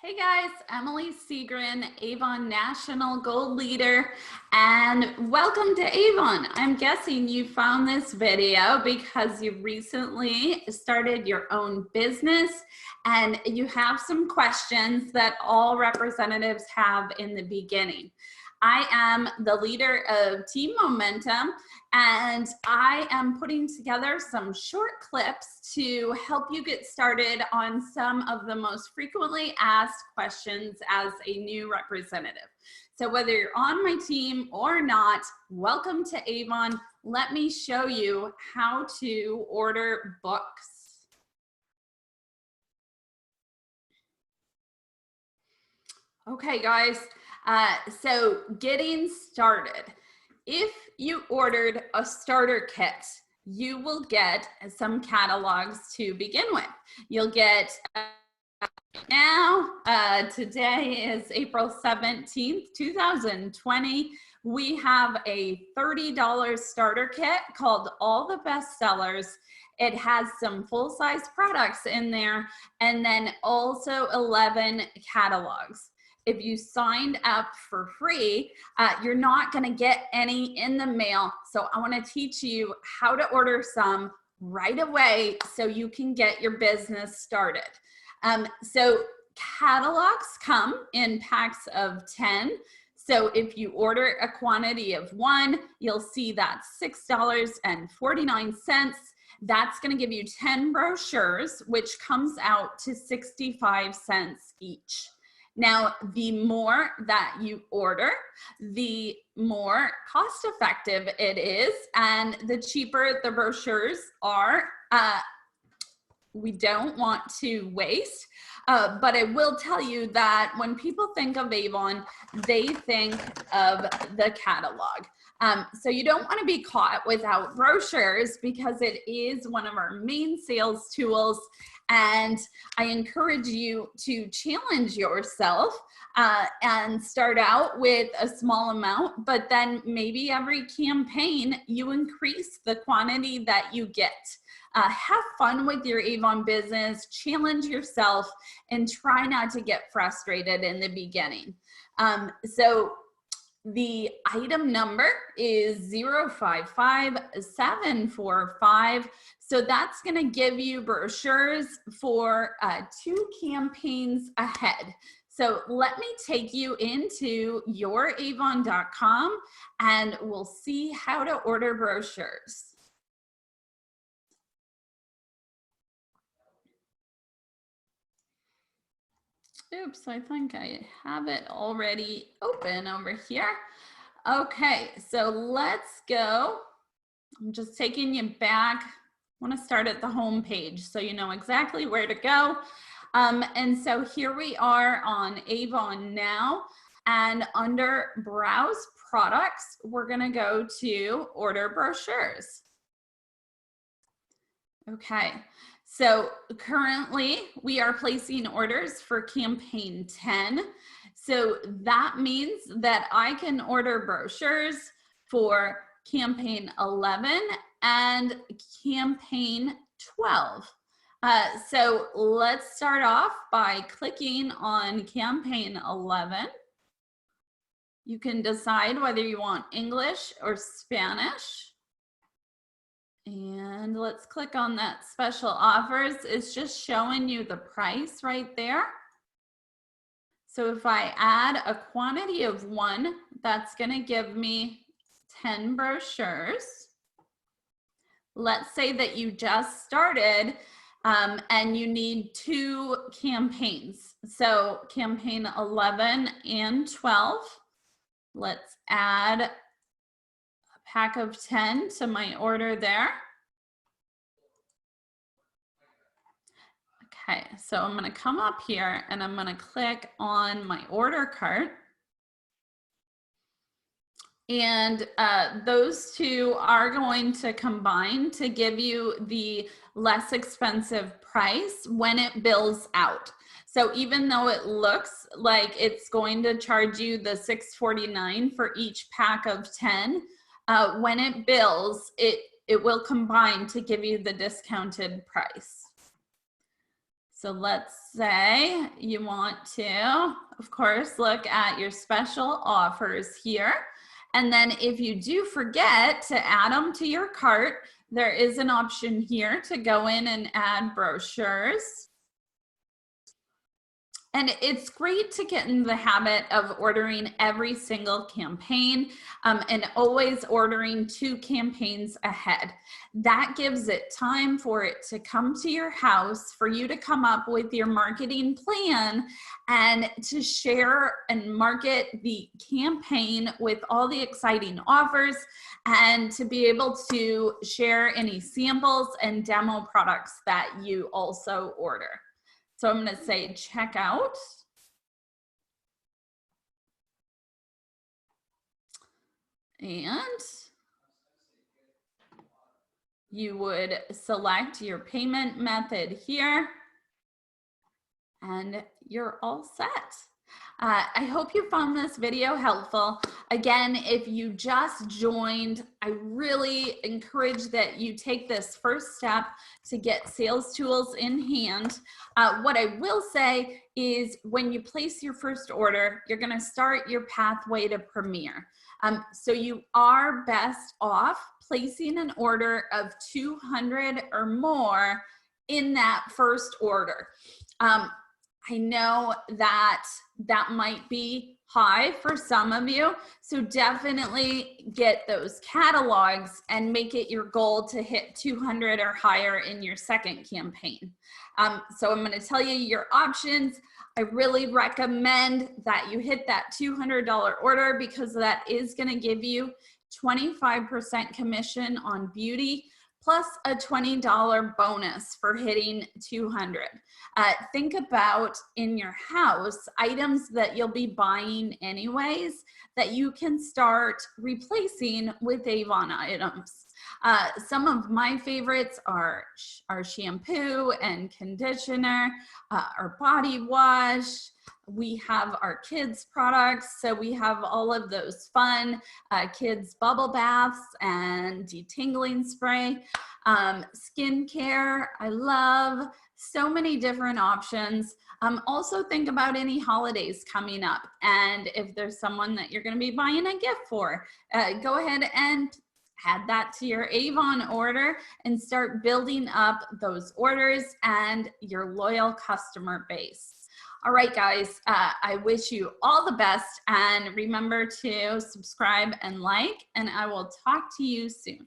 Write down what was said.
Hey guys, Emily Seagren, Avon National Gold Leader, and welcome to Avon. I'm guessing you found this video because you recently started your own business and you have some questions that all representatives have in the beginning. I am the leader of Team Momentum, and I am putting together some short clips to help you get started on some of the most frequently asked questions as a new representative. So whether you're on my team or not, welcome to Avon. Let me show you how to order books. Okay, guys. So getting started, if you ordered a starter kit, you will get some catalogs to begin with. You'll get today is April 17th, 2020. We have a $30 starter kit called All the Bestsellers. It has some full-size products in there and then also 11 catalogs. If you signed up for free, you're not gonna get any in the mail. So I wanna teach you how to order some right away so you can get your business started. So catalogs come in packs of 10. So if you order a quantity of 1, you'll see that's $6.49. That's gonna give you 10 brochures, which comes out to 65 cents each. Now, the more that you order, the more cost effective it is, and the cheaper the brochures are. We don't want to waste, but I will tell you that when people think of Avon, they think of the catalog. So you don't want to be caught without brochures because it is one of our main sales tools. And I encourage you to challenge yourself and start out with a small amount, but then maybe every campaign you increase the quantity that you get. Have fun with your Avon business, challenge yourself, and try not to get frustrated in the beginning. So the item number is 055745. So that's going to give you brochures for 2 campaigns ahead. So let me take you into youravon.com and we'll see how to order brochures. Oops, I think I have it already open over here. Okay, so let's go. I'm just taking you back. I want to start at the home page so you know exactly where to go. And so here we are on Avon now, and under Browse Products, we're going to go to Order Brochures. Okay. So currently we are placing orders for campaign 10. So that means that I can order brochures for campaign 11 and campaign 12. So let's start off by clicking on campaign 11. You can decide whether you want English or Spanish. And let's click on that special offers. It's just showing you the price right there. So if I add a quantity of 1, that's going to give me 10 brochures. Let's say that you just started and you need 2 campaigns. So campaign 11 and 12. Let's add pack of 10 to my order there. Okay, so I'm going to come up here and I'm going to click on my order cart. And those 2 are going to combine to give you the less expensive price when it bills out. So even though it looks like it's going to charge you the $6.49 for each pack of 10, when it bills, it will combine to give you the discounted price. So let's say you want to, of course, look at your special offers here. And then if you do forget to add them to your cart, there is an option here to go in and add brochures. And it's great to get in the habit of ordering every single campaign and always ordering 2 campaigns ahead. That gives it time for it to come to your house, for you to come up with your marketing plan and to share and market the campaign with all the exciting offers, and to be able to share any samples and demo products that you also order. So I'm going to say checkout. And you would select your payment method here. And you're all set. I hope you found this video helpful. Again, if you just joined, I really encourage that you take this first step to get sales tools in hand. What I will say is when you place your first order, you're going to start your pathway to Premier. So you are best off placing an order of 200 or more in that first order. I know that that might be high for some of you, so definitely get those catalogs and make it your goal to hit 200 or higher in your second campaign. So I'm going to tell you your options. I really recommend that you hit that $200 order because that is going to give you 25% commission on beauty, plus a $20 bonus for hitting 200. Think about in your house items that you'll be buying anyways that you can start replacing with Avon items. Some of my favorites are our shampoo and conditioner, our body wash. We have our kids products, so we have all of those fun kids bubble baths and detangling spray. Skincare, I love so many different options. Also think about any holidays coming up, and if there's someone that you're going to be buying a gift for, go ahead and add that to your Avon order and start building up those orders and your loyal customer base. All right, guys, I wish you all the best, and remember to subscribe and like, and I will talk to you soon.